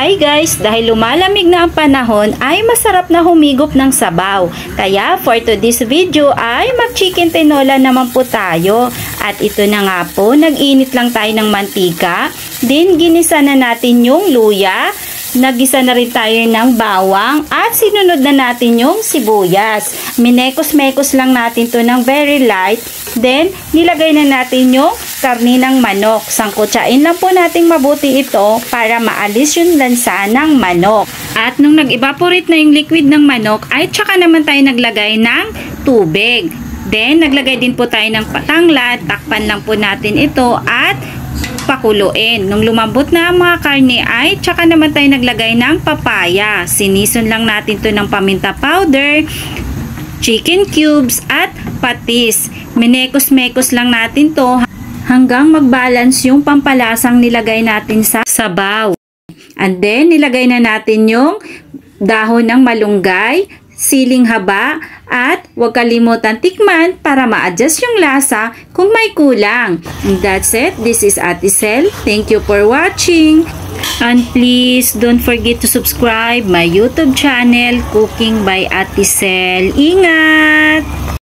Hi guys! Dahil lumalamig na ang panahon ay masarap na humigop ng sabaw. Kaya for today's video ay mag-chicken tinola naman po tayo. At ito na nga po, nag-init lang tayo ng mantika. Then ginisa na natin yung luya. Nagisa na rin tayo ng bawang at sinunod na natin yung sibuyas. Minekos-mekos lang natin to ng very light. Then, nilagay na natin yung karni ng manok. Sangkutsain lang po nating mabuti ito para maalis yung lansa ng manok. At nung nag-evaporate na yung liquid ng manok, ay tsaka naman tayo naglagay ng tubig. Then, naglagay din po tayo ng patanglat. Takpan lang po natin ito at pakuluin. Nung lumambot na ang mga karne ay tsaka naman tayo naglagay ng papaya. Sinison lang natin to ng paminta powder, chicken cubes at patis. Minekos-mekos lang natin to hanggang mag-balance yung pampalasang nilagay natin sa sabaw. And then nilagay na natin yung dahon ng malunggay, siling haba, at huwag kalimutan tikman para ma-adjust yung lasa kung may kulang. And that's it. This is Ate Sel. Thank you for watching. And please don't forget to subscribe my YouTube channel, Cooking by Ate Sel. Ingat!